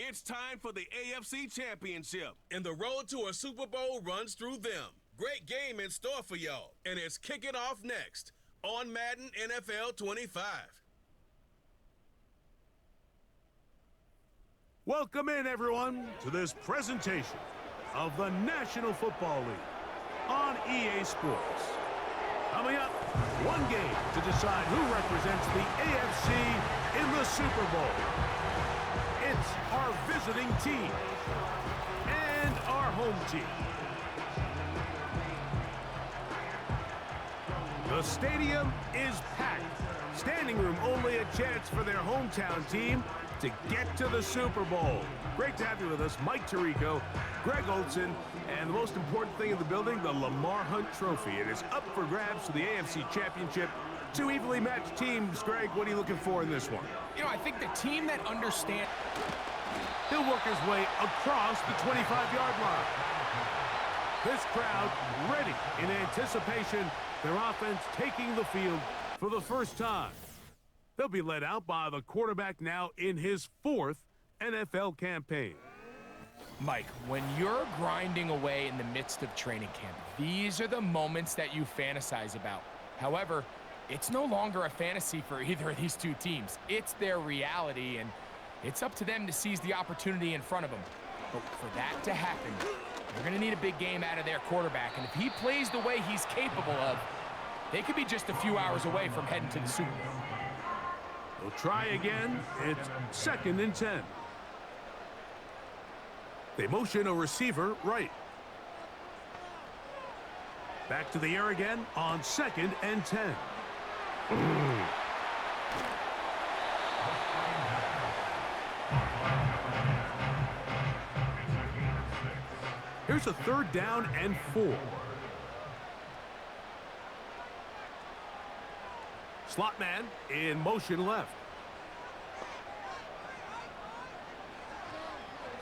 It's time for the AFC Championship, and the road to a Super Bowl runs through them. Great game in store for y'all, and it's kicking off next on Madden NFL 25. Welcome in, everyone, to this presentation of the National Football League on EA Sports. Coming up, one game to decide who represents the AFC in the Super Bowl. It's our visiting team and our home team. The stadium is packed. Standing room only a chance for their hometown team to get to the Super Bowl. Great to have you with us, Mike Tirico, Greg Olson, and the most important thing in the building, the Lamar Hunt Trophy. It is up for grabs for the AFC Championship. Two evenly matched teams. Greg, what are you looking for in this one? You know, I think the team that understands... He'll work his way across the 25-yard line. This crowd ready in anticipation. Their offense taking the field for the first time. They'll be led out by the quarterback now in his fourth NFL campaign. Mike, when you're grinding away in the midst of training camp, these are the moments that you fantasize about. However, it's no longer a fantasy for either of these two teams. It's their reality, and it's up to them to seize the opportunity in front of them. But for that to happen, they're going to need a big game out of their quarterback, and if he plays the way he's capable of, they could be just a few hours away from heading to the Super Bowl. They'll try again. It's 2nd and 10. They motion a receiver right. Back to the air again on 2nd and 10. Here's a 3rd down and 4. Slot man in motion left.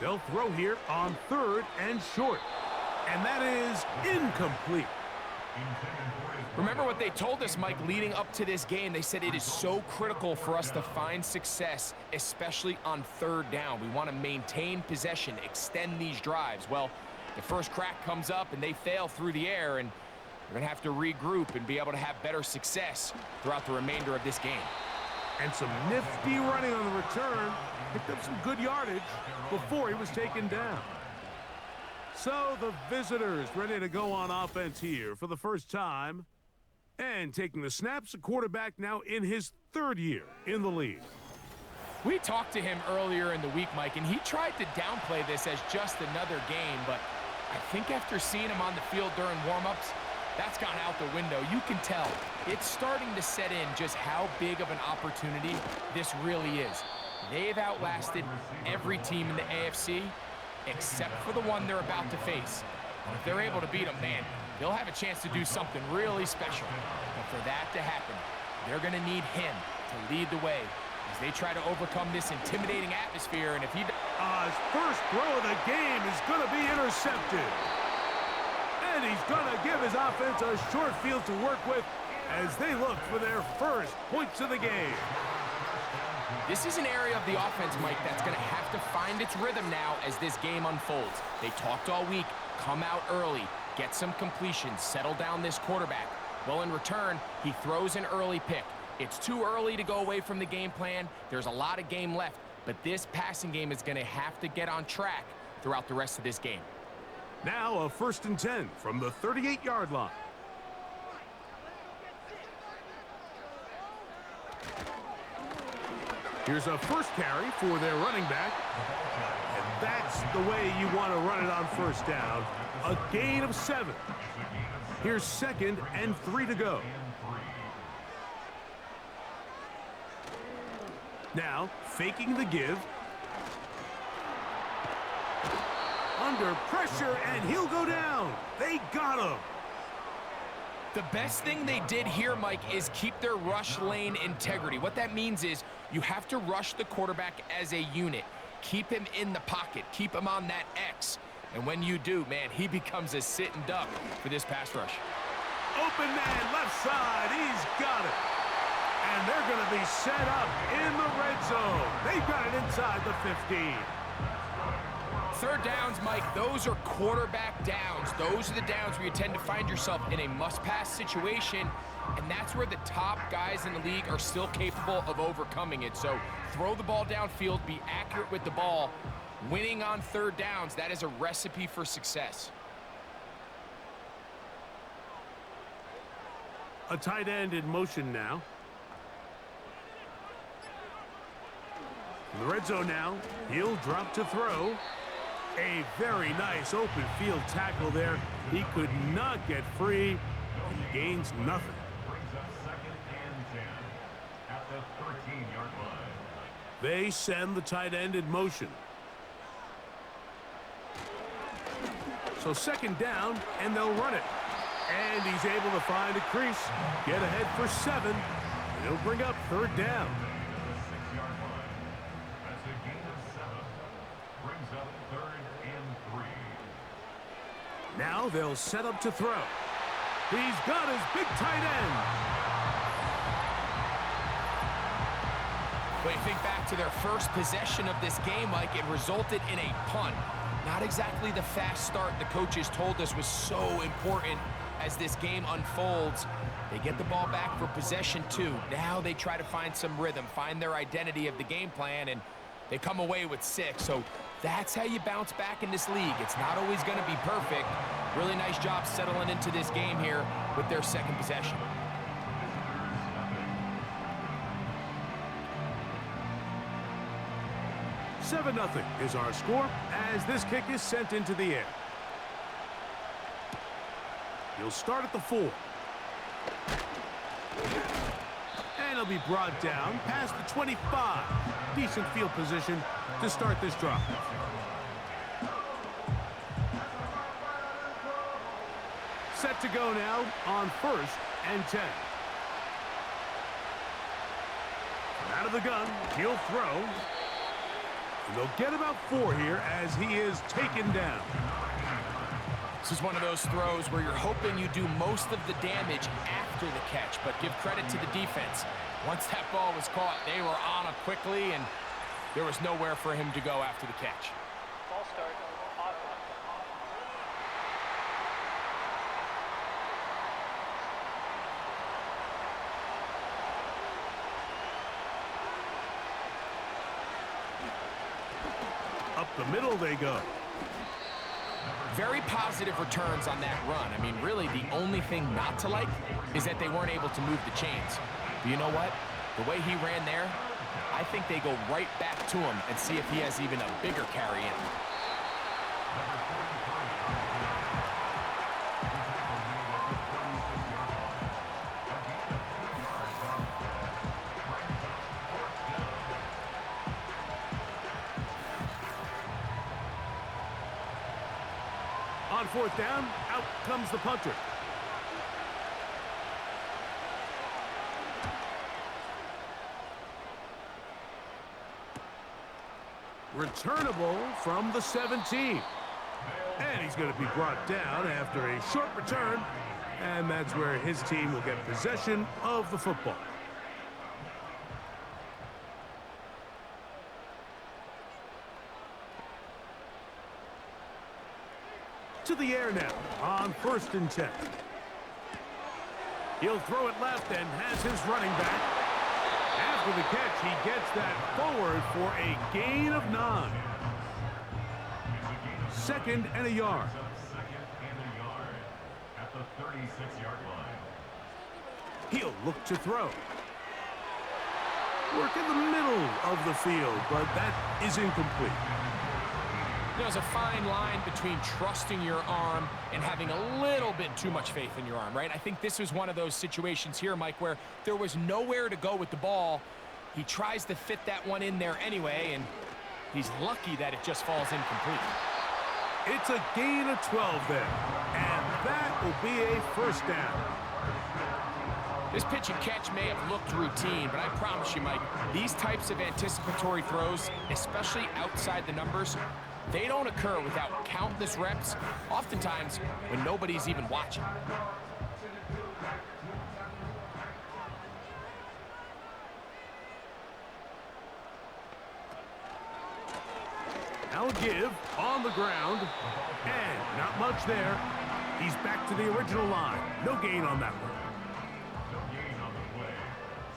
They'll throw here on 3rd and short. And that is incomplete. Remember what they told us, Mike, leading up to this game. They said it is so critical for us to find success, especially on 3rd down. We want to maintain possession, extend these drives. Well, the first crack comes up and they fail through the air, and we're going to have to regroup and be able to have better success throughout the remainder of this game. And some nifty running on the return. Picked up some good yardage before he was taken down. So the visitors ready to go on offense here for the first time. And taking the snaps, a quarterback now in his 3rd year in the league. We talked to him earlier in the week, Mike, and he tried to downplay this as just another game, but I think after seeing him on the field during warm-ups, that's gone out the window. You can tell it's starting to set in just how big of an opportunity this really is. They've outlasted every team in the AFC except for the one they're about to face. And if they're able to beat them, man, they'll have a chance to do something really special. But for that to happen, they're going to need him to lead the way as they try to overcome this intimidating atmosphere. And if he... His first throw of the game is going to be intercepted. And he's going to give his offense a short field to work with as they look for their first points of the game. This is an area of the offense, Mike, that's going to have to find its rhythm now as this game unfolds. They talked all week, come out early, get some completions, settle down this quarterback. Well, in return, he throws an early pick. It's too early to go away from the game plan. There's a lot of game left, but this passing game is going to have to get on track throughout the rest of this game. Now a 1st and 10 from the 38-yard line. Here's a first carry for their running back. And that's the way you want to run it on 1st down. A gain of 7. Here's 2nd and 3 to go. Now, faking the give. Under pressure, and he'll go down. They got him. The best thing they did here, Mike, is keep their rush lane integrity. What that means is you have to rush the quarterback as a unit. Keep him in the pocket. Keep him on that X. And when you do, man, he becomes a sitting duck for this pass rush. Open man, left side. He's got it. And they're going to be set up in the red zone. They've got it inside the 15. Third downs, Mike, those are quarterback downs. Those are the downs where you tend to find yourself in a must-pass situation, and that's where the top guys in the league are still capable of overcoming it. So throw the ball downfield, be accurate with the ball. Winning on third downs, that is a recipe for success. A tight end in motion now. In the red zone now, he'll drop to throw. A very nice open field tackle there. He could not get free. He gains nothing. They send the tight end in motion. So second down, and they'll run it. And he's able to find a crease, get ahead for 7. He'll bring up third down. Now they'll set up to throw. He's got his big tight end. When you think back to their first possession of this game, Mike, it resulted in a punt. Not exactly the fast start the coaches told us was so important as this game unfolds. They get the ball back for possession 2. Now they try to find some rhythm, find their identity of the game plan, and they come away with 6. So that's how you bounce back in this league. It's not always going to be perfect. Really nice job settling into this game here with their second possession. Seven 0 is our score as this kick is sent into the air. He'll start at the 4. And he'll be brought down past the 25. Decent field position to start this drive. Set to go now on 1st and 10. Out of the gun, he'll throw. And they'll get about 4 here as he is taken down. This is one of those throws where you're hoping you do most of the damage after the catch, but give credit to the defense. Once that ball was caught, they were on it quickly, and there was nowhere for him to go after the catch. Ball start. Up the middle they go. Very positive returns on that run. I mean, really, the only thing not to like is that they weren't able to move the chains. But you know what? The way he ran there, I think they go right back to him and see if he has even a bigger carry in. On 4th down, out comes the punter. Returnable from the 17. And he's going to be brought down after a short return. And that's where his team will get possession of the football. To the air now on 1st and 10. He'll throw it left and has his running back. After the catch, he gets that forward for a gain of 9. 2nd and a yard. At the 36-yard line. He'll look to throw. Work in the middle of the field, but that is incomplete. There's a fine line between trusting your arm and having a little bit too much faith in your arm, right? I think this was one of those situations here, Mike, where there was nowhere to go with the ball. He tries to fit that one in there anyway, and he's lucky that it just falls incomplete. It's a gain of 12 there, and that will be a 1st down. This pitch and catch may have looked routine, but I promise you, Mike, these types of anticipatory throws, especially outside the numbers, they don't occur without countless reps, oftentimes when nobody's even watching. Now a give on the ground. And not much there. He's back to the original line. No gain on that one. No gain on the play.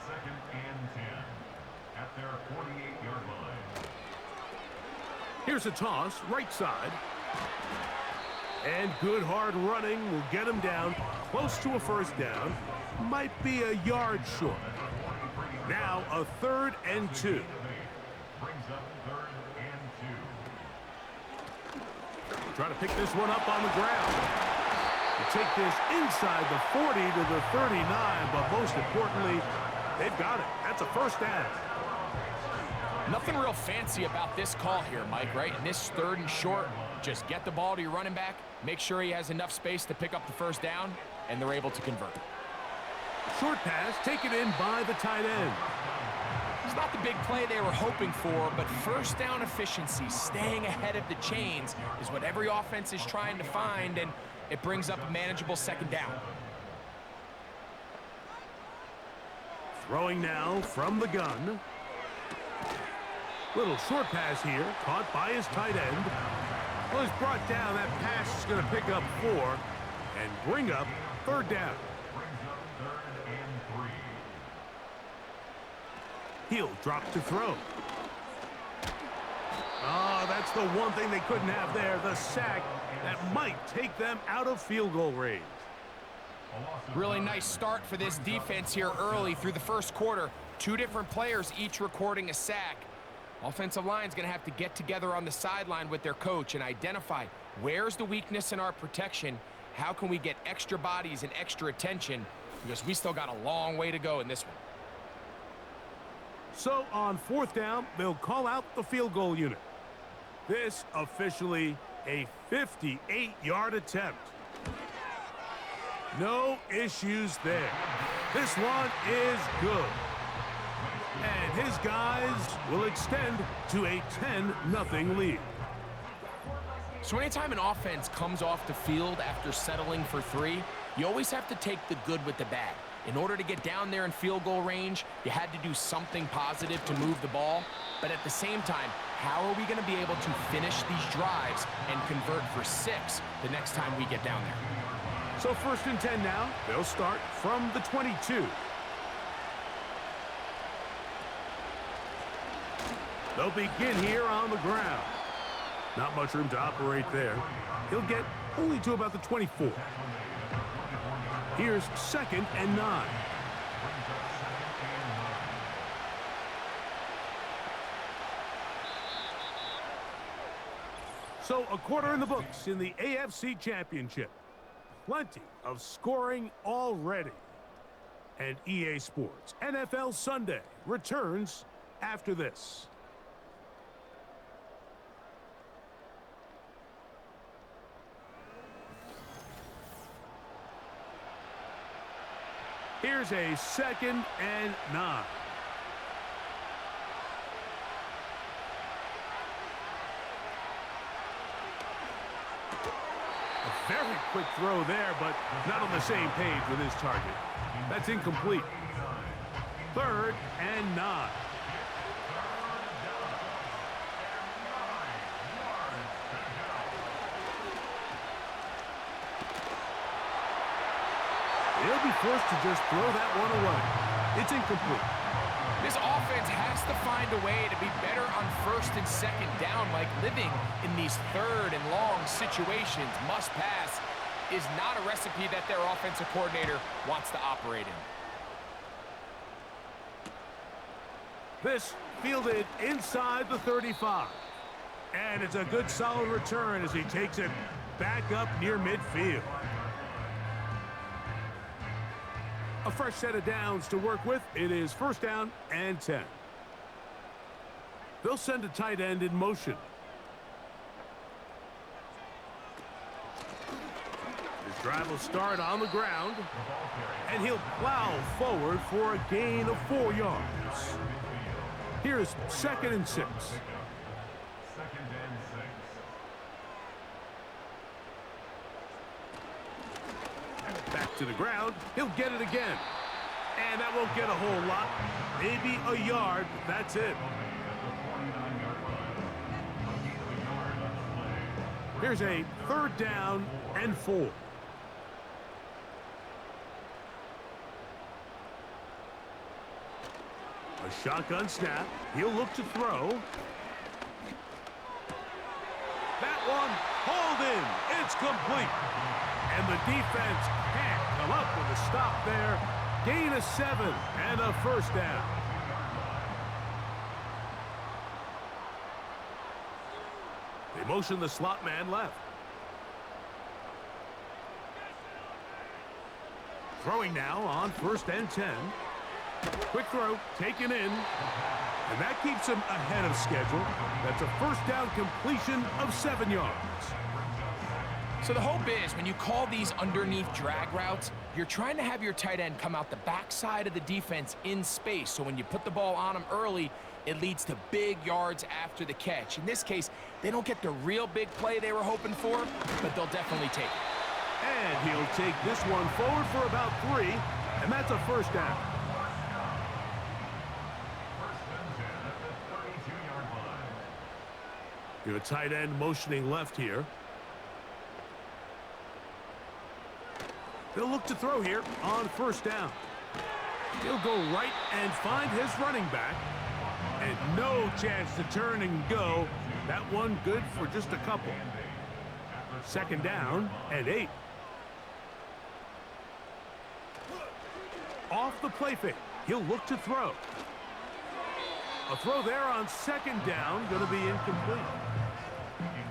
2nd and 10 at their 48-yard line. Here's a toss, right side. And good hard running will get him down, close to a first down. Might be a yard short. Now a 3rd and 2. Brings up 3rd and 2. Trying to pick this one up on the ground. To take this inside the 40 to the 39, but most importantly, they've got it. That's a first down. Nothing real fancy about this call here, Mike, right? In this 3rd and short, just get the ball to your running back, make sure he has enough space to pick up the first down, and they're able to convert. Short pass taken in by the tight end. It's not the big play they were hoping for, but first down efficiency, staying ahead of the chains, is what every offense is trying to find, and it brings up a manageable 2nd down. Throwing now from the gun. Little short pass here, caught by his tight end. Well, he's brought down. That pass is going to pick up 4 and bring up 3rd down. Brings up 3rd and 3. He'll drop to throw. Oh, that's the one thing they couldn't have there, the sack that might take them out of field goal range. Really nice start for this defense here early through the first quarter. 2 different players each recording a sack. Offensive line's going to have to get together on the sideline with their coach and identify where's the weakness in our protection, how can we get extra bodies and extra attention, because we still got a long way to go in this one. So on 4th down, they'll call out the field goal unit. This officially a 58-yard attempt. No issues there. This one is good. And his guys will extend to a 10-0 lead. So anytime an offense comes off the field after settling for 3, you always have to take the good with the bad. In order to get down there in field goal range, you had to do something positive to move the ball. But at the same time, how are we going to be able to finish these drives and convert for 6 the next time we get down there? So 1st and 10 now. They'll start from the 22. They'll begin here on the ground. Not much room to operate there. He'll get only to about the 24. Here's 2nd and 9. So a quarter in the books in the AFC Championship. Plenty of scoring already. And EA Sports NFL Sunday returns after this. Here's a 2nd and 9. A very quick throw there, but not on the same page with his target. That's incomplete. 3rd and 9. They'll be forced to just throw that one away. It's incomplete. This offense has to find a way to be better on 1st and 2nd down, like living in these 3rd and long situations. Must pass is not a recipe that their offensive coordinator wants to operate in. This fielded inside the 35. And it's a good solid return as he takes it back up near midfield. A fresh set of downs to work with. It is 1st down and 10. They'll send a tight end in motion. His drive will start on the ground. And he'll plow forward for a gain of 4 yards. Here's 2nd and 6. 2nd and 6. Back to the ground. He'll get it again. And that won't get a whole lot. Maybe a yard. That's it. Here's a 3rd down and 4. A shotgun snap. He'll look to throw. That one hauled in. It's complete. And the defense can't come up with a stop there. Gain of 7 and a 1st down. They motion the slot man left. Throwing now on 1st and 10. Quick throw, taken in. And that keeps him ahead of schedule. That's a 1st down completion of 7 yards. So the hope is when you call these underneath drag routes, you're trying to have your tight end come out the backside of the defense in space. So when you put the ball on him early, it leads to big yards after the catch. In this case, they don't get the real big play they were hoping for, but they'll definitely take it. And he'll take this one forward for about 3, and that's a 1st down. You have a tight end motioning left here. They'll look to throw here on 1st down. He'll go right and find his running back. And no chance to turn and go. That one good for just a couple. 2nd down and 8. Off the play fake. He'll look to throw. A throw there on 2nd down. Going to be incomplete.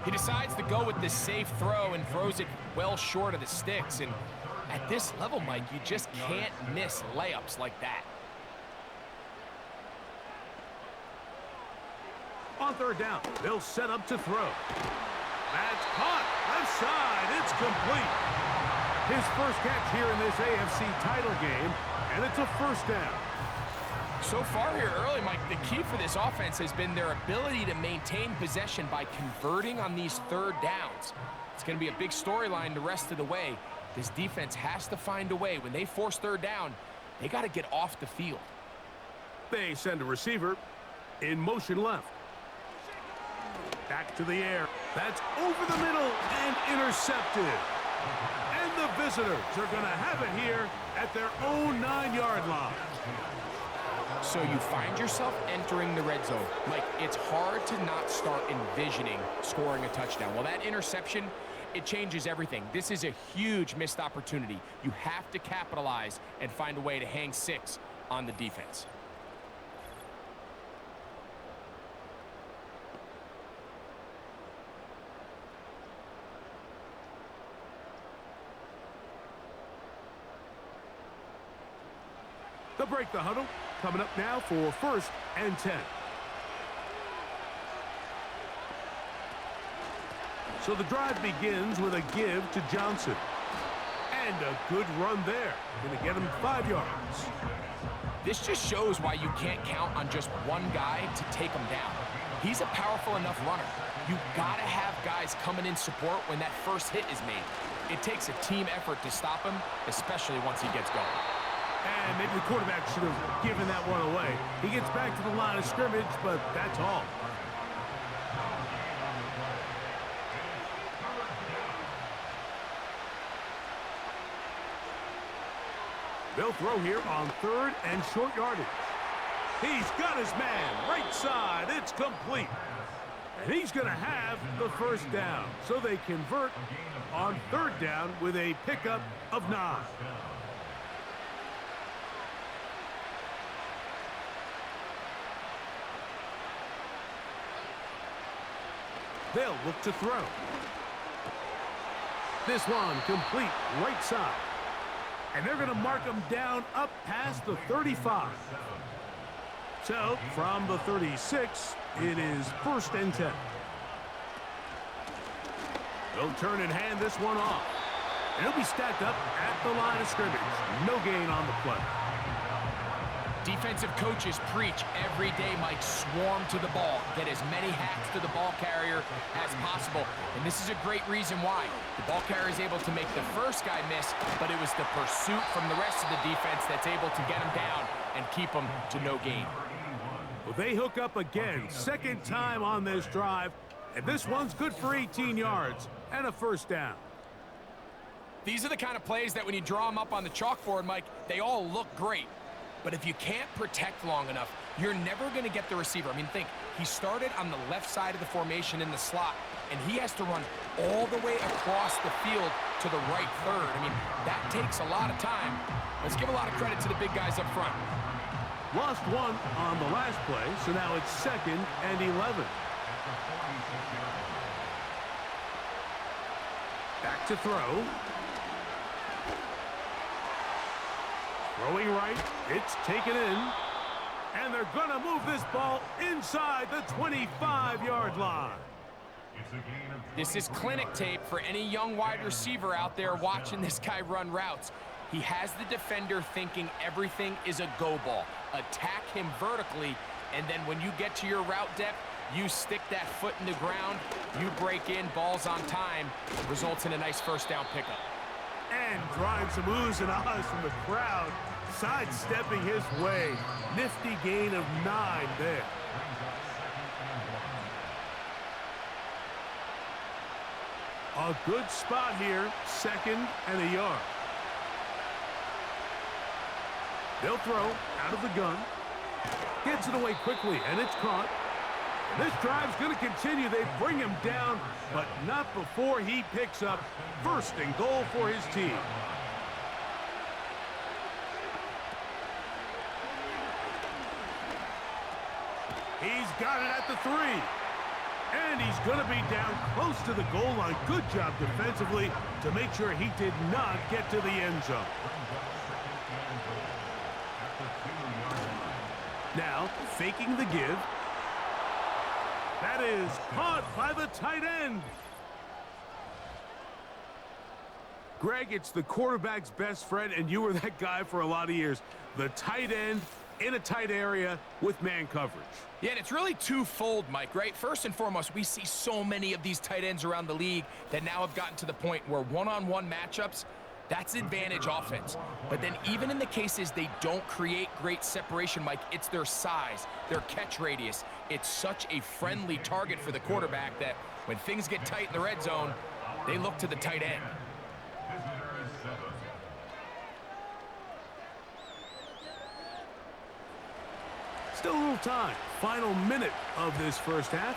He decides to go with this safe throw and throws it well short of the sticks. And at this level, Mike, you just can't miss layups like that. On 3rd down, they'll set up to throw. That's caught. Left side. It's complete. His 1st catch here in this AFC title game, and it's a 1st down. So far here early, Mike, the key for this offense has been their ability to maintain possession by converting on these 3rd downs. It's going to be a big storyline the rest of the way. This defense has to find a way. When they force 3rd down, they got to get off the field. They send a receiver in motion left. Back to the air. That's over the middle and intercepted. And the visitors are going to have it here at their own 9-yard line. So you find yourself entering the red zone. Like, it's hard to not start envisioning scoring a touchdown. Well, that interception, it changes everything. This is a huge missed opportunity. You have to capitalize and find a way to hang 6 on the defense. They'll break the huddle. Coming up now for 1st and 10. So the drive begins with a give to Johnson. And a good run there. Going to get him 5 yards. This just shows why you can't count on just one guy to take him down. He's a powerful enough runner. You gotta have guys coming in support when that first hit is made. It takes a team effort to stop him, especially once he gets going. And maybe the quarterback should have given that one away. He gets back to the line of scrimmage, but that's all. They'll throw here on 3rd and short yardage. He's got his man right side. It's complete. And he's going to have the 1st down. So they convert on 3rd down with a pickup of 9. They'll look to throw. This one complete right side. And they're going to mark him down up past the 35. So from the 36, it is 1st and 10. They'll turn and hand this one off. And he'll be stacked up at the line of scrimmage. No gain on the play. Defensive coaches preach every day, Mike, swarm to the ball. Get as many hacks to the ball carrier as possible. And this is a great reason why. The ball carrier is able to make the first guy miss, but it was the pursuit from the rest of the defense that's able to get him down and keep him to no gain. Well, they hook up again. 2nd time on this drive. And this one's good for 18 yards. and a first down. These are the kind of plays that when you draw them up on the chalkboard, Mike, they all look great. But if you can't protect long enough, you're never going to get the receiver. I mean, think, he started on the left side of the formation in the slot, and he has to run all the way across the field to the right third. I mean, that takes a lot of time. Let's give a lot of credit to the big guys up front. Lost one on the last play, so now it's 2nd and 11. Back to throw. Throwing right, it's taken in. And they're going to move this ball inside the 25-yard line. This is clinic tape for any young wide receiver out there watching this guy run routes. He has the defender thinking everything is a go ball. Attack him vertically, and then when you get to your route depth, you stick that foot in the ground, you break in, balls on time, results in a nice first down pickup. And drawing some oohs and ahs from the crowd, sidestepping his way. Nifty gain of 9 there. A good spot here, 2nd and a yard. They'll throw out of the gun. Gets it away quickly, and it's caught. This drive's going to continue. They bring him down, but not before he picks up 1st and goal for his team. He's got it at the 3. And he's going to be down close to the goal line. Good job defensively to make sure he did not get to the end zone. Now, faking the give. That is caught by the tight end. Greg, it's the quarterback's best friend, and you were that guy for a lot of years. The tight end in a tight area with man coverage. Yeah, and it's really twofold, Mike, right? First and foremost, we see so many of these tight ends around the league that now have gotten to the point where one-on-one matchups, that's advantage offense. But then even in the cases they don't create great separation, Mike, it's their size, their catch radius. It's such a friendly target for the quarterback that when things get tight in the red zone, they look to the tight end. Still a little time. Final minute of this first half.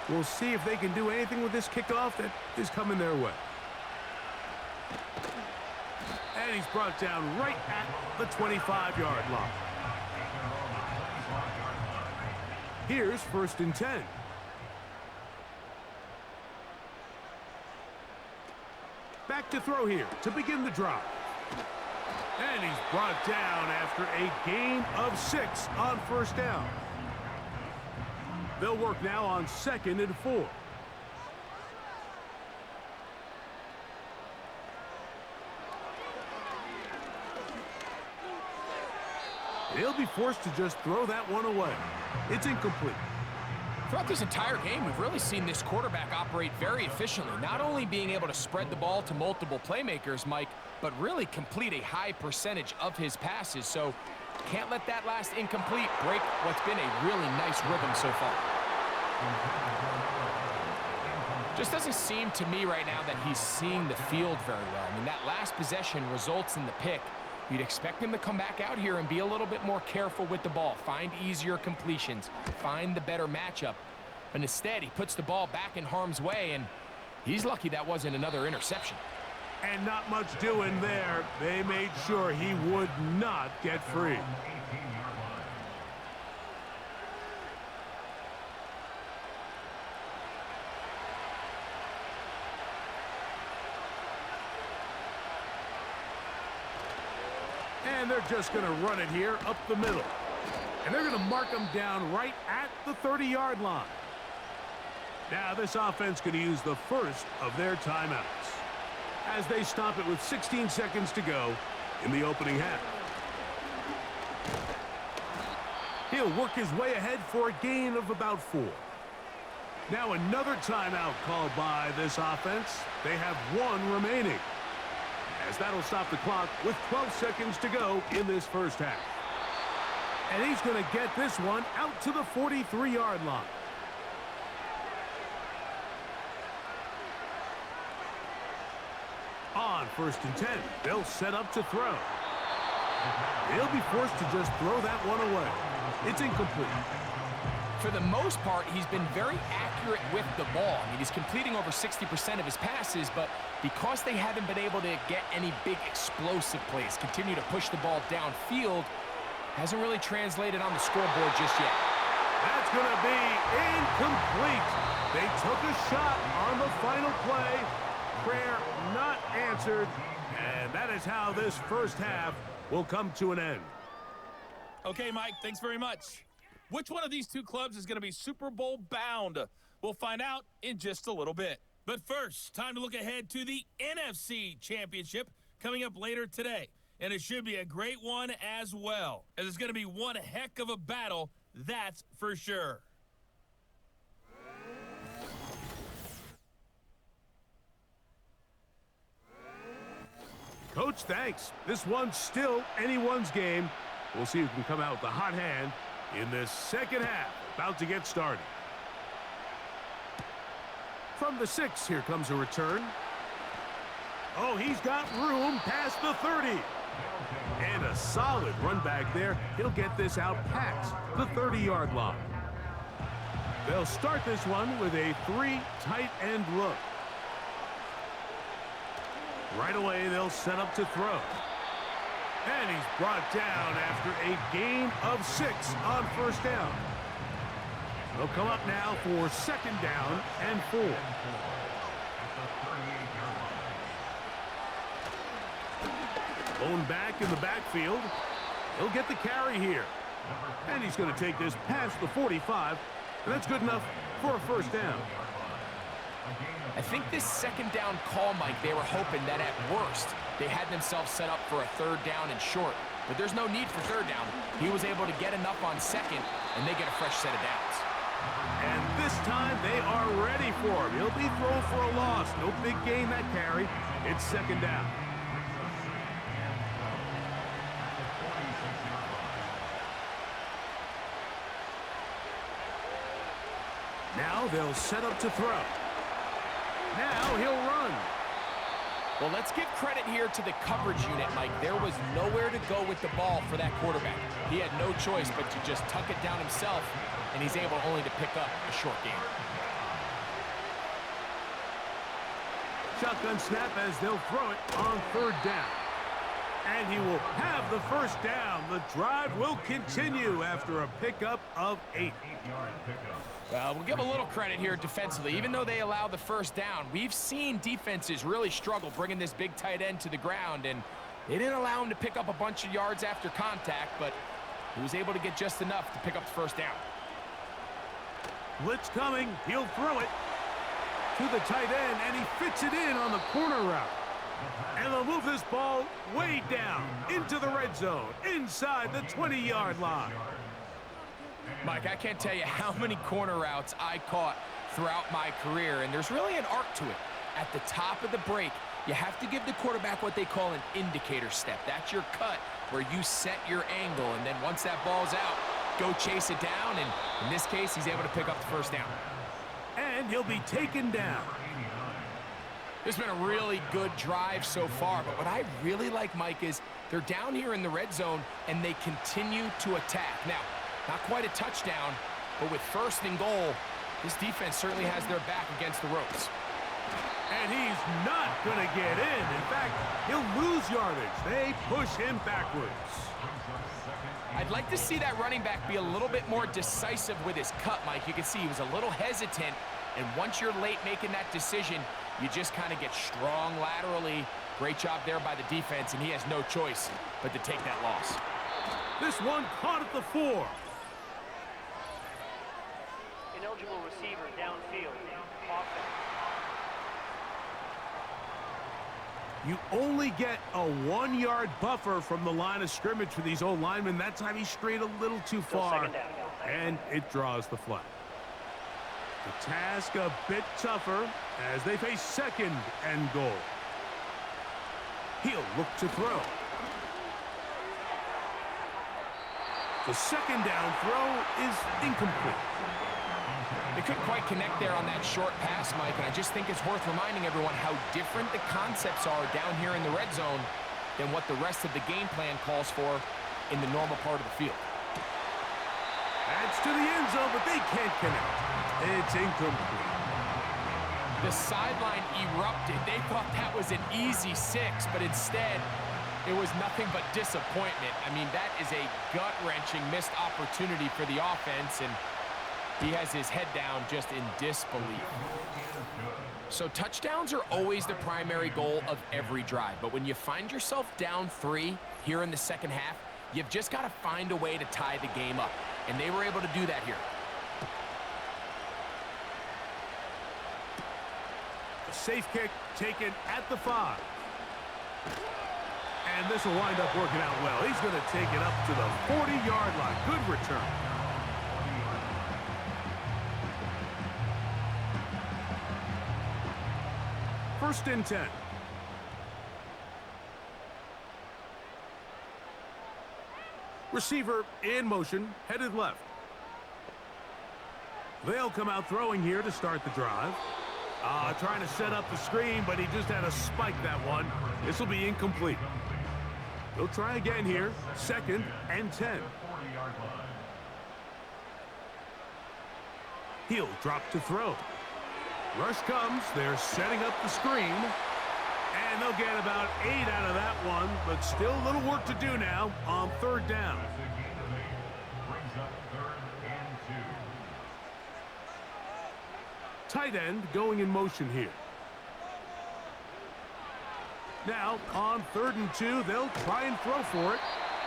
We'll see if they can do anything with this kickoff that is coming their way. And he's brought down right at the 25-yard line. Here's 1st and 10. Back to throw here to begin the drive. And he's brought down after a gain of 6 on 1st down. They'll work now on 2nd and 4. He'll be forced to just throw that one away. It's incomplete. Throughout this entire game, we've really seen this quarterback operate very efficiently, not only being able to spread the ball to multiple playmakers, Mike, but really complete a high percentage of his passes. So can't let that last incomplete break what's been a really nice rhythm so far. Just doesn't seem to me right now that he's seeing the field very well. I mean, that last possession results in the pick. You'd expect him to come back out here and be a little bit more careful with the ball, find easier completions, find the better matchup. But instead, he puts the ball back in harm's way, and he's lucky that wasn't another interception. And not much doing there. They made sure he would not get free. And they're just going to run it here up the middle. And they're going to mark him down right at the 30-yard line. Now this offense going to use the first of their timeouts as they stop it with 16 seconds to go in the opening half. He'll work his way ahead for a gain of about 4. Now another timeout called by this offense. They have 1 remaining, as that'll stop the clock with 12 seconds to go in this first half. And he's going to get this one out to the 43-yard line. 1st and 10. They'll set up to throw. He'll be forced to just throw that one away. It's incomplete. For the most part, he's been very accurate with the ball. I mean, he's completing over 60% of his passes, but because they haven't been able to get any big explosive plays, continue to push the ball downfield, hasn't really translated on the scoreboard just yet. That's going to be incomplete. They took a shot on the final play. Prayer not answered, and that is how this first half will come to an end. Okay, Mike, thanks very much. Which one of these two clubs is going to be Super Bowl bound? We'll find out in just a little bit. But first, time to look ahead to the NFC Championship coming up later today. And it should be a great one as well, as it's going to be one heck of a battle, that's for sure. Coach, thanks. This one's still anyone's game. We'll see who can come out with the hot hand in this second half. About to get started. From the 6, here comes a return. Oh, he's got room past the 30. And a solid run back there. He'll get this out past the 30-yard line. They'll start this one with a 3 tight end look. Right away, they'll set up to throw. And he's brought down after a gain of 6 on 1st down. They'll come up now for 2nd down and 4. Blown back in the backfield. He'll get the carry here. And he's going to take this past the 45. And that's good enough for a 1st down. I think this 2nd down call, Mike, they were hoping that at worst they had themselves set up for a 3rd down and short. But there's no need for 3rd down. He was able to get enough on 2nd, and they get a fresh set of downs. And this time they are ready for him. He'll be thrown for a loss. No big gain that carry. It's 2nd down. Now they'll set up to throw. Now he'll run. Well, let's give credit here to the coverage unit, Mike. There was nowhere to go with the ball for that quarterback. He had no choice but to just tuck it down himself, and he's able only to pick up a short gain. Shotgun snap as they'll throw it on 3rd down. And he will have the 1st down. The drive will continue after a pickup of 8. We'll give a little credit here defensively. Even though they allow the 1st down, we've seen defenses really struggle bringing this big tight end to the ground, and they didn't allow him to pick up a bunch of yards after contact, but he was able to get just enough to pick up the 1st down. Blitz coming. He'll throw it to the tight end, and he fits it in on the corner route. And they'll move this ball way down into the red zone, inside the 20-yard line. Mike, I can't tell you how many corner routes I caught throughout my career, and there's really an art to it. At the top of the break, you have to give the quarterback what they call an indicator step. That's your cut where you set your angle, and then once that ball's out, go chase it down, and in this case, he's able to pick up the 1st down. And he'll be taken down. This has been a really good drive so far, but what I really like, Mike, is they're down here in the red zone, and they continue to attack. Now, not quite a touchdown, but with 1st and goal, this defense certainly has their back against the ropes. And he's not going to get in. In fact, he'll lose yardage. They push him backwards. I'd like to see that running back be a little bit more decisive with his cut, Mike. You can see he was a little hesitant, and once you're late making that decision, you just kind of get strong laterally. Great job there by the defense, and he has no choice but to take that loss. This one caught at the 4. Ineligible receiver downfield. Offense. You only get a 1-yard buffer from the line of scrimmage for these old linemen. That time he strayed a little too far, and it draws the flag. The task a bit tougher as they face 2nd and goal. He'll look to throw. The 2nd down throw is incomplete. They couldn't quite connect there on that short pass, Mike, and I just think it's worth reminding everyone how different the concepts are down here in the red zone than what the rest of the game plan calls for in the normal part of the field. That's to the end zone, but they can't connect. It's incomplete. The sideline erupted. They thought that was an easy 6, but instead, it was nothing but disappointment. I mean, that is a gut-wrenching missed opportunity for the offense, and he has his head down just in disbelief. So touchdowns are always the primary goal of every drive, but when you find yourself down 3 here in the second half, you've just got to find a way to tie the game up, and they were able to do that here. A safe kick taken at the 5. And this will wind up working out well. He's going to take it up to the 40-yard line. Good return. First and 10. Receiver in motion, headed left. They'll come out throwing here to start the drive. Trying to set up the screen, but he just had to spike that one. This will be incomplete. They'll try again here. Second and 10. He'll drop to throw. Rush comes. They're setting up the screen. And they'll get about 8 out of that one, but still a little work to do now on third down. Tight end going in motion here. Now, on 3rd and 2, they'll try and throw for it.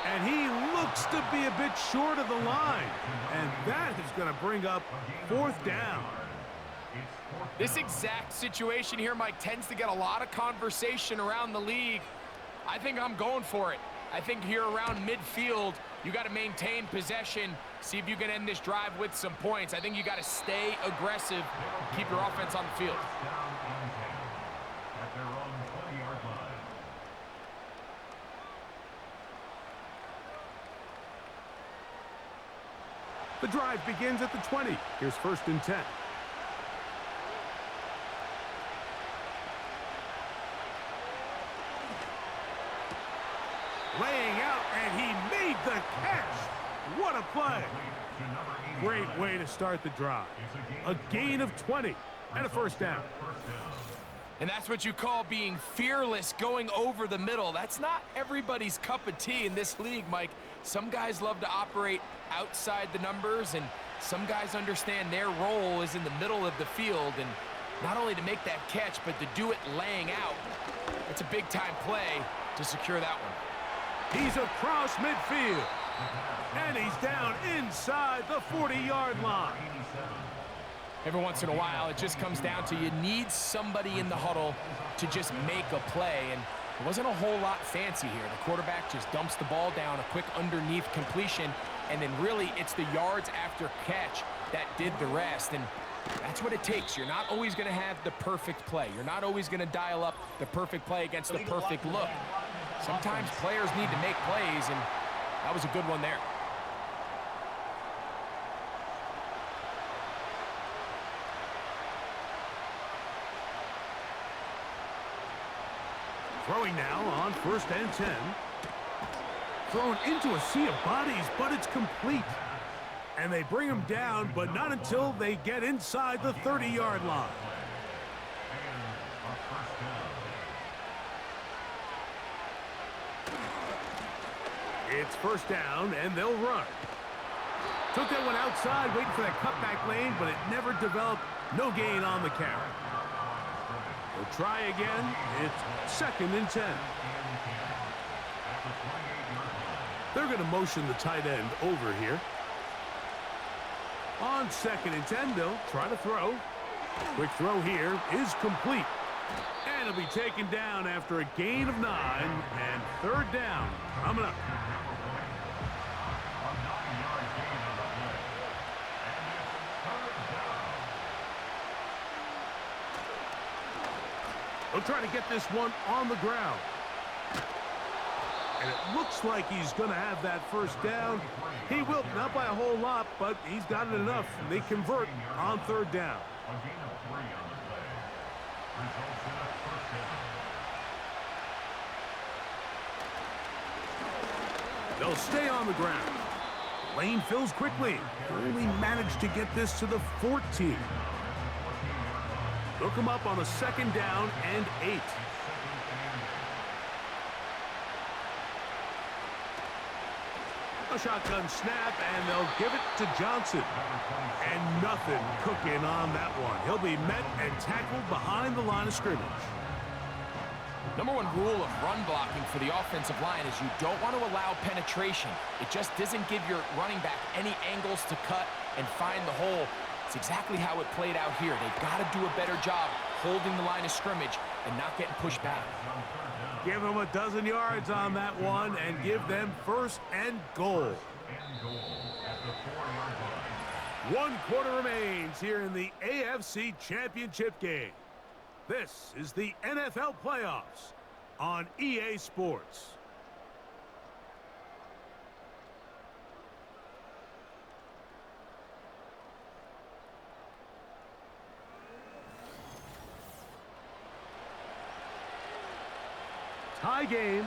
And he looks to be a bit short of the line. And that is going to bring up 4th down. This exact situation here, Mike, tends to get a lot of conversation around the league. I think I'm going for it. I think here around midfield, you got to maintain possession, see if you can end this drive with some points. I think you got to stay aggressive, keep your offense on the field. The drive begins at the 20. Here's 1st and 10. Laying out, and he made the catch. What a play. Great way to start the drive. A gain of 20 and a 1st down. And that's what you call being fearless, going over the middle. That's not everybody's cup of tea in this league, Mike. Some guys love to operate outside the numbers, and some guys understand their role is in the middle of the field, and not only to make that catch, but to do it laying out. It's a big-time play to secure that one. He's across midfield, and he's down inside the 40-yard line. Every once in a while, it just comes down to you need somebody in the huddle to just make a play, and it wasn't a whole lot fancy here. The quarterback just dumps the ball down, a quick underneath completion, and then really it's the yards after catch that did the rest, and that's what it takes. You're not always going to have the perfect play. You're not always going to dial up the perfect play against the perfect look. Sometimes players need to make plays, and that was a good one there. Throwing now on 1st and 10. Thrown into a sea of bodies, but it's complete. And they bring him down, but not until they get inside the 30-yard line. It's 1st down, and they'll run. Took that one outside, waiting for that cutback lane, but it never developed. No gain on the carry. They'll try again. It's 2nd and 10. They're going to motion the tight end over here. On 2nd and 10, they'll try to throw. Quick throw here is complete. And it'll be taken down after a gain of 9, and 3rd down coming up. They'll try to get this one on the ground. And it looks like he's going to have that first down. He will, not by a whole lot, but he's got it enough. They convert on third down. A gain of 3 on the play. Results in a first down. They'll stay on the ground. Lane fills quickly. Only managed to get this to the 14. They'll come up on a second down and 8. A shotgun snap, and they'll give it to Johnson. And nothing cooking on that one. He'll be met and tackled behind the line of scrimmage. Number one rule of run blocking for the offensive line is you don't want to allow penetration. It just doesn't give your running back any angles to cut and find the hole. It's exactly how it played out here. They've got to do a better job holding the line of scrimmage and not getting pushed back. Give them a dozen yards on that one and give them first and goal. One quarter remains here in the AFC Championship game. This is the NFL playoffs on EA Sports. Tie game,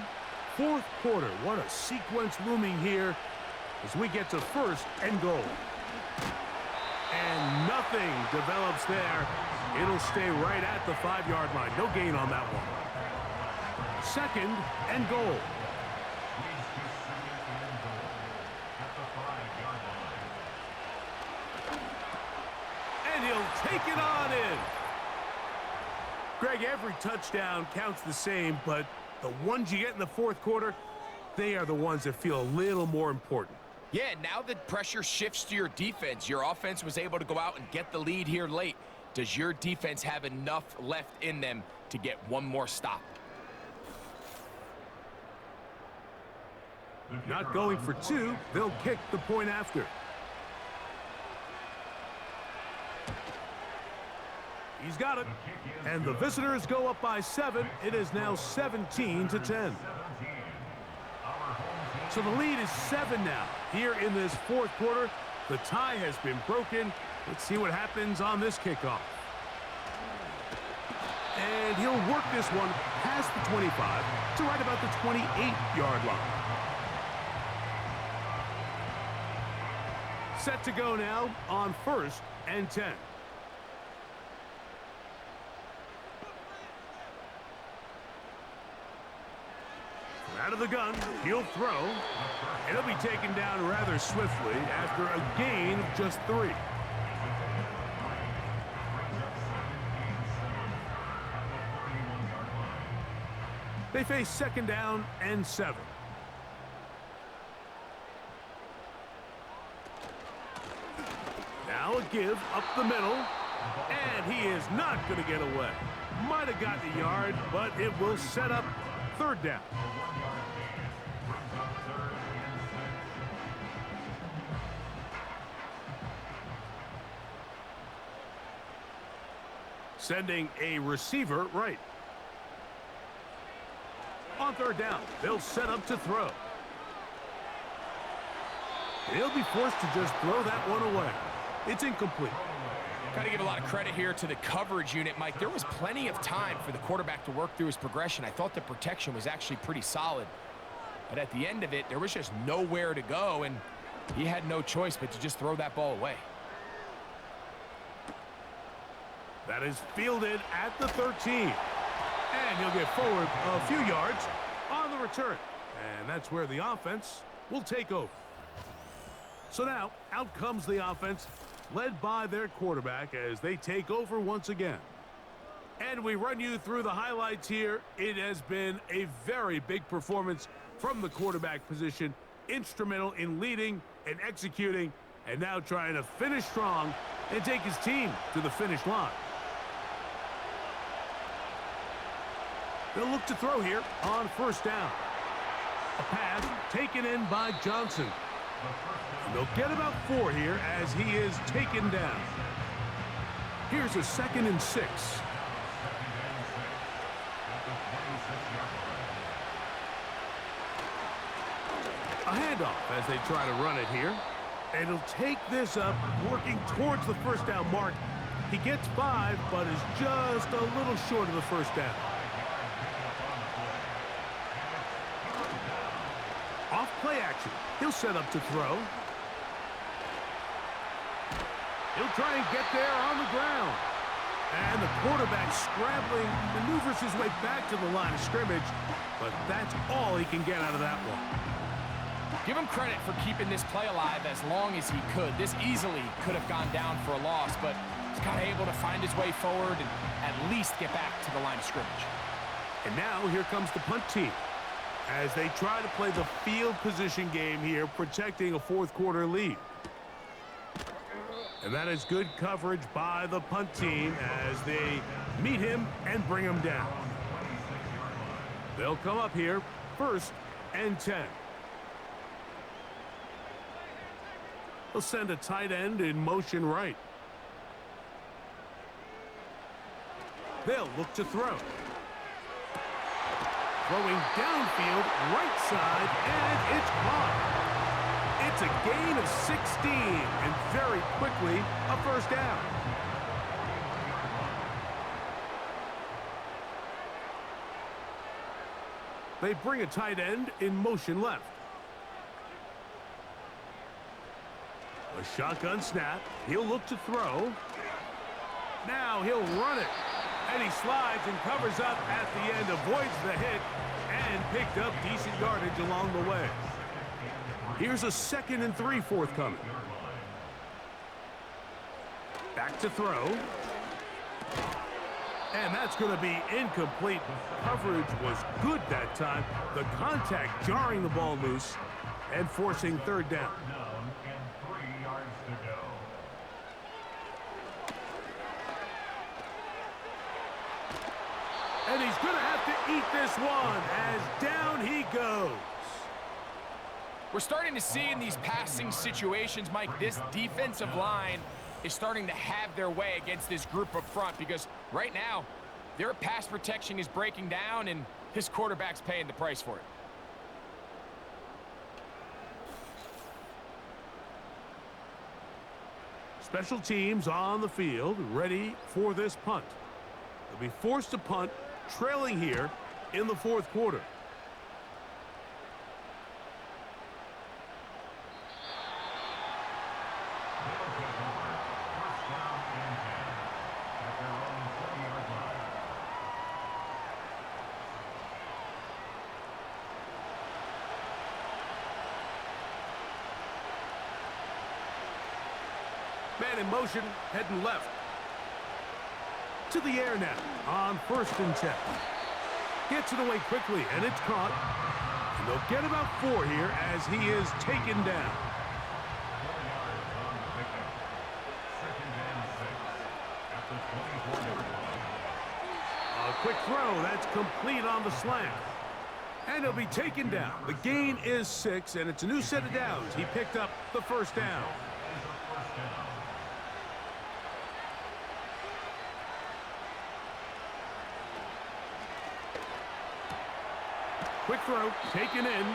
fourth quarter. What a sequence looming here as we get to first and goal. And nothing develops there. It'll stay right at the 5-yard line. No gain on that one. Second and goal. And he'll take it on in. Greg, every touchdown counts the same, but the ones you get in the fourth quarter, they are the ones that feel a little more important. Yeah, now the pressure shifts to your defense. Your offense was able to go out and get the lead here late. Does your defense have enough left in them to get one more stop? Not going for 2, they'll kick the point after. He's got it. And the visitors go up by 7. It is now 17-10. So the lead is 7 now. Here in this fourth quarter, the tie has been broken. Let's see what happens on this kickoff. And he'll work this one past the 25 to right about the 28-yard line. Set to go now on first and 10. Out of the gun, he'll throw, and he'll be taken down rather swiftly after a gain of just 3. They face second down and 7. Now a give up the middle, and he is not going to get away. Might have gotten a yard, but it will set up third down. Sending a receiver right. On third down, they'll set up to throw. He'll be forced to just throw that one away. It's incomplete. Got to give a lot of credit here to the coverage unit, Mike. There was plenty of time for the quarterback to work through his progression. I thought the protection was actually pretty solid. But at the end of it, there was just nowhere to go, and he had no choice but to just throw that ball away. That is fielded at the 13. And he'll get forward a few yards on the return. And that's where the offense will take over. So now, out comes the offense, led by their quarterback as they take over once again. And we run you through the highlights here. It has been a very big performance from the quarterback position, instrumental in leading and executing, and now trying to finish strong and take his team to the finish line. They'll look to throw here on first down. A pass taken in by Johnson. And they'll get about 4 here as he is taken down. Here's a 2nd and 6. handoff as they try to run it here. And he'll take this up, working towards the first down mark. He gets 5, but is just a little short of the first down. Off play action. He'll set up to throw. He'll try and get there on the ground. And the quarterback scrambling, maneuvers his way back to the line of scrimmage, but that's all he can get out of that one. Give him credit for keeping this play alive as long as he could. This easily could have gone down for a loss, but he's kind of able to find his way forward and at least get back to the line of scrimmage. And now here comes the punt team as they try to play the field position game here, protecting a fourth quarter lead. And that is good coverage by the punt team as they meet him and bring him down. They'll come up here, 1st and 10. He'll send a tight end in motion right. They'll look to throw. Throwing downfield, right side, and it's caught. It's a gain of 16, and very quickly, a first down. They bring a tight end in motion left. A shotgun snap. He'll look to throw. Now he'll run it. And he slides and covers up at the end, avoids the hit, and picked up decent yardage along the way. Here's a 2nd and 3 forthcoming. Back to throw. And that's going to be incomplete. Coverage was good that time. The contact jarring the ball loose and forcing 3rd down. And 3 yards to go. And he's going to have to eat this one as down he goes. We're starting to see in these passing situations, Mike, this defensive line is starting to have their way against this group up front because right now, their pass protection is breaking down and his quarterback's paying the price for it. Special teams on the field, ready for this punt. They'll be forced to punt, trailing here in the 4th quarter. Man in motion, heading left. To the air now on 1st and 10. Gets it away quickly, and it's caught. And they'll get about 4 here as he is taken down. 4 yards on the pickup. 2nd and 6 at the 24-yard line. A quick throw, that's complete on the slant. And he'll be taken down. The gain is 6, and it's a new set of downs. He picked up the 1st down. Quick throw, taken in.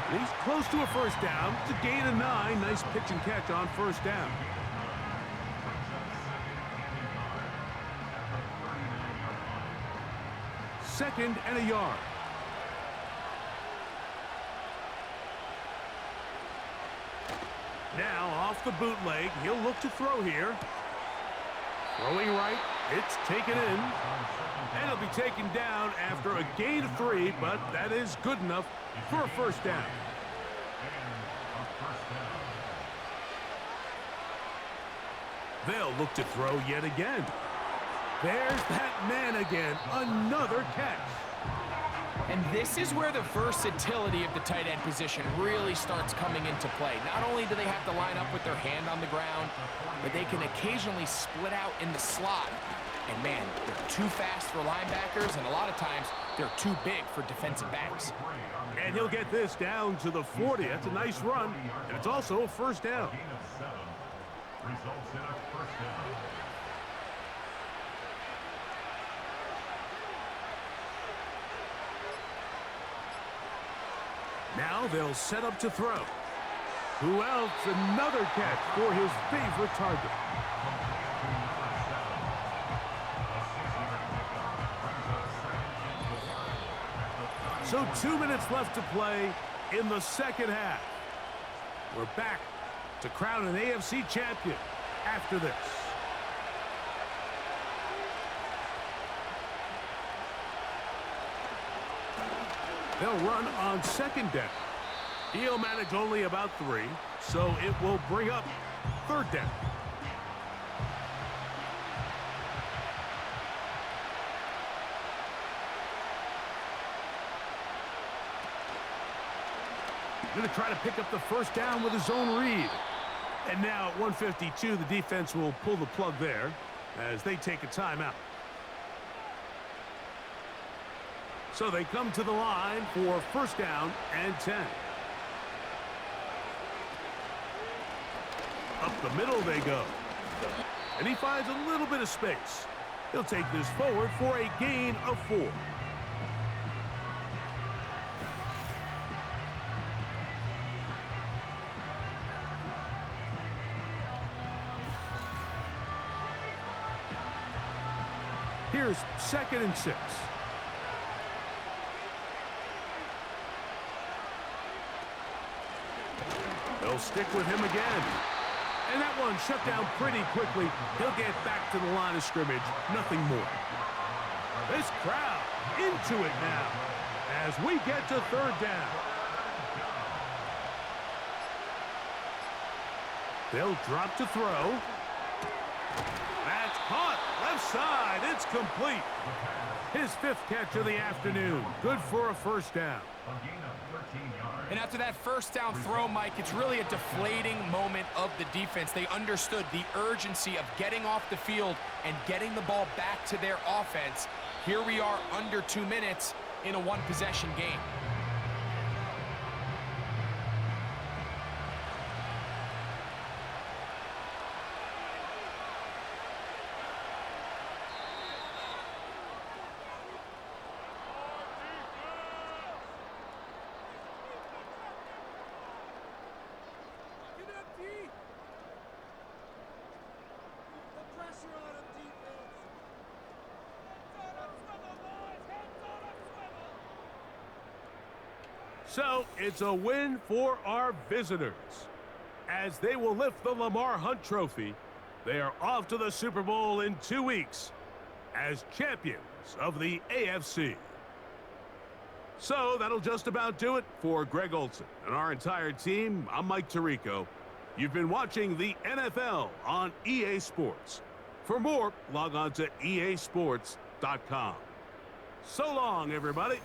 And he's close to a 1st down. It's a gain of 9. Nice pitch and catch on 1st down. Second and a yard. Now off the bootleg, he'll look to throw here. Throwing right, it's taken in. And he'll be taken down after a gain of 3, but that is good enough for a 1st down. They'll look to throw yet again. There's that man again, another catch. And this is where the versatility of the tight end position really starts coming into play. Not only do they have to line up with their hand on the ground, but they can occasionally split out in the slot. And man, they're too fast for linebackers, and a lot of times they're too big for defensive backs. And he'll get this down to the 40. That's a nice run, and it's also a 1st down. Gain of 7 results in a 1st down. Now they'll set up to throw. Who else? Another catch for his favorite target. So 2 minutes left to play in the second half. We're back to crown an AFC champion after this. They'll run on second down. He'll manage only about 3, so it will bring up third down. Going to try to pick up the first down with his own read. And now at 1:52, the defense will pull the plug there as they take a timeout. So they come to the line for first down and 10. Up the middle they go. And he finds a little bit of space. He'll take this forward for a gain of 4. Here's 2nd and 6. They'll stick with him again. And that one shut down pretty quickly. He'll get back to the line of scrimmage. Nothing more. This crowd into it now as we get to third down. They'll drop to throw. That's caught. Left side. It's complete. His 5th catch of the afternoon. Good for a first down. And after that first down throw, Mike, it's really a deflating moment of the defense. They understood the urgency of getting off the field and getting the ball back to their offense. Here we are under 2 minutes in a one-possession game. So it's a win for our visitors as they will lift the Lamar Hunt Trophy. They are off to the Super Bowl in 2 weeks as champions of the AFC. So that'll just about do it for Greg Olsen and our entire team. I'm Mike Tirico. You've been watching the NFL on EA Sports. For more, log on to easports.com. So long, everybody.